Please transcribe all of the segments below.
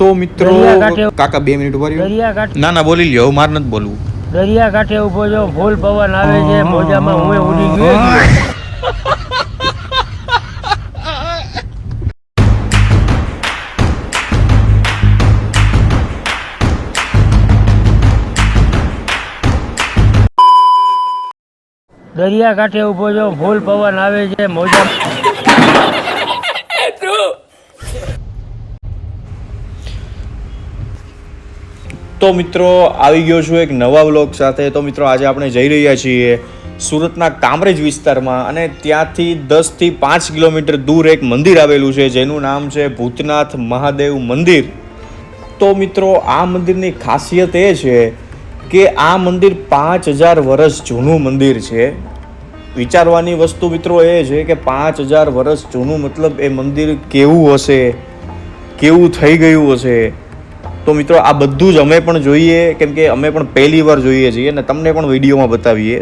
તો મિત્રો કાકા 2 મિનિટ ઉભા રહ્યો. ના ના બોલી લ્યો, માર નથી બોલવું. દરિયા કાંઠે ઉભો જો, ફૂલ પવન આવે છે, મોજામાં હું ઉડી ગયો. દરિયા કાંઠે ઉભો જો, ફૂલ પવન આવે છે, મોજા. તો મિત્રો આવી ગયો છું એક નવા વ્લોગ સાથે. તો મિત્રો આજે આપણે જઈ રહ્યા છીએ સુરતના કામરેજ વિસ્તારમાં, અને ત્યાંથી 10 થી 5 કિલોમીટર દૂર એક મંદિર આવેલું છે જેનું નામ છે ભૂતનાથ મહાદેવ મંદિર. તો મિત્રો આ મંદિરની ખાસિયત એ છે કે આ મંદિર 5000 વર્ષ જૂનું મંદિર છે. વિચારવાની વસ્તુ મિત્રો એ છે કે 5000 વર્ષ જૂનું, મતલબ એ મંદિર કેવું હશે, કેવું થઈ ગયું હશે. તો મિત્રો આ બધું જ અમે પણ જોઈએ, કેમ કે અમે પણ પહેલી વાર જોઈએ છીએ અને તમને પણ વિડીયોમાં બતાવીએ.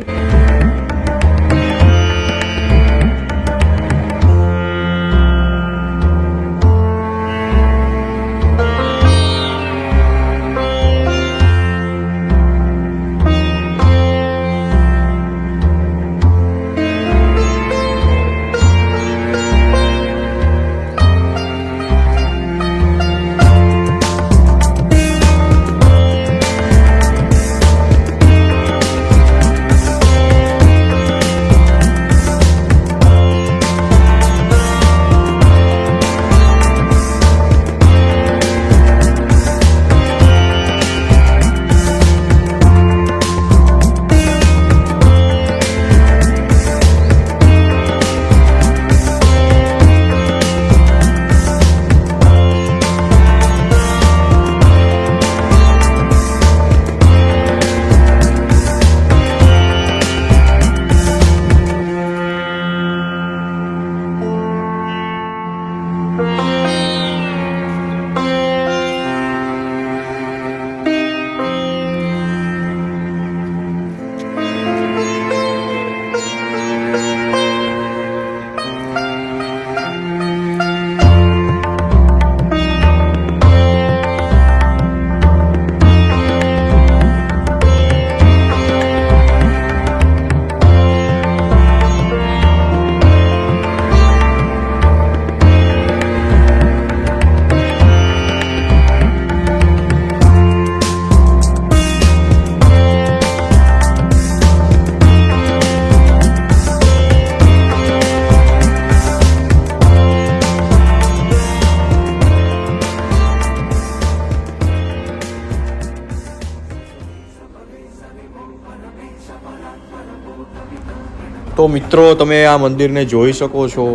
તો મિત્રો તમે આ મંદિરને જોઈ શકો છો,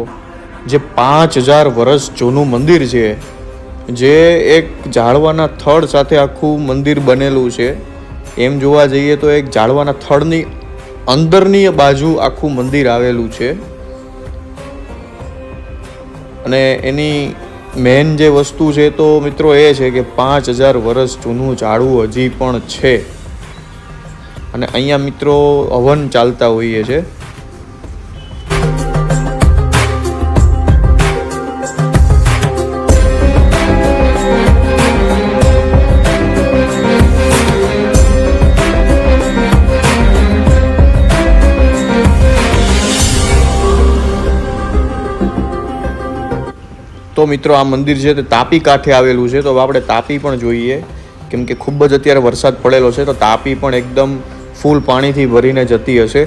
જે 5000 વર્ષ જૂનું મંદિર છે, જે એક ઝાડવાના થડ સાથે આખું મંદિર બનેલું છે. એમ જોવા જઈએ તો એક ઝાડવાના થડની અંદરની બાજુ આખું મંદિર આવેલું છે. અને એની મેઇન જે વસ્તુ છે તો મિત્રો એ છે કે 5000 વર્ષ જૂનું ઝાડવું હજી પણ છે. અને અહીંયા મિત્રો હવન ચાલતા હોઈએ છે. તો મિત્રો આ મંદિર છે તે તાપી કાંઠે આવેલું છે. તો આપણે તાપી પણ જોઈએ, કેમ કે ખૂબ જ અત્યારે વરસાદ પડેલો છે, તો તાપી પણ એકદમ ફૂલ પાણીથી ભરીને જતી હશે.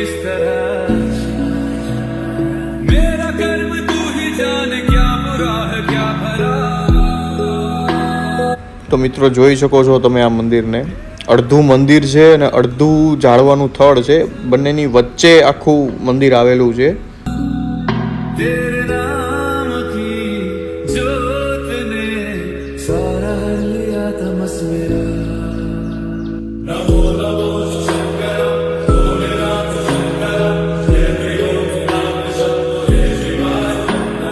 जिस तरह मेरा कर्म तू ही जाने क्या बुरा है क्या भला। તો મિત્રો જોઈ શકો છો તમે આ મંદિરને, અડધું મંદિર છે અને અડધું ઝાડવાનું થડ છે, બંનેની વચ્ચે આખું મંદિર આવેલું છે. तेरे नाम की जोत ने सारा हर लिया तमस मेरा। नमो नमो शंकर भोलेनाथ शंकर जय योगनाथ शंभो जय शिवाय।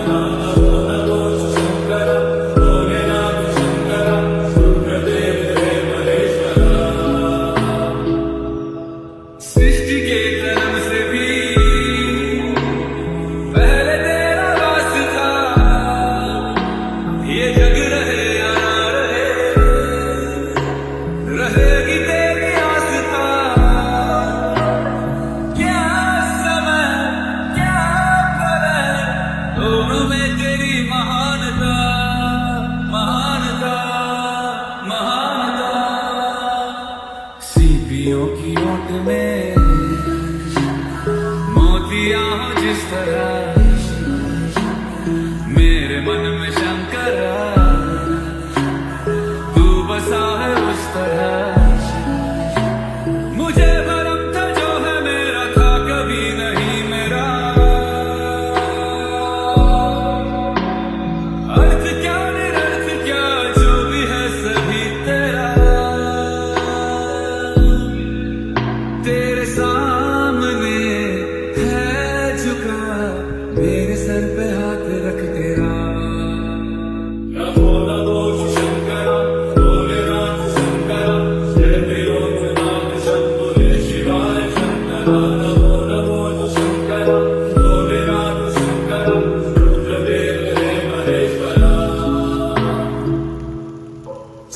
नमो नमो शंकर भोलेनाथ शंकर रुद्रदेव हे महेश्वरा। सृष्टि के जन्म से भी पहले तेरा वास था, ये जग रहे या ना रहे, रहेगी तेरी आस्था। क्या समय क्या करे, दोनों में तेरी महानता महानता महानता। सीपियों की ओट में मोतियां हो जिस तरह, मेरे मन में शंकर तू बसा है उस तरह। मुझे भरम था जो है मेरा था कभी नहीं मेरा। अर्थ क्या निरर्थ क्या जो भी है सभी तेरा। तेरे सामने है झुका मेरे सर पे हाथ रख तेरा। नमो नमो शंकर भोलेनाथ शंकर जय योगनाथ शंभो जय शिवाय। नमो नमो शंकर भोलेनाथ शंकर रुद्रदेव हे महेश्वरा।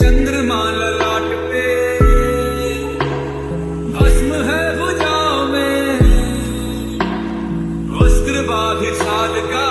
चंद्रमा ललाट पे भस्म है भुजाओं में, वस्त्र बांधे छाल का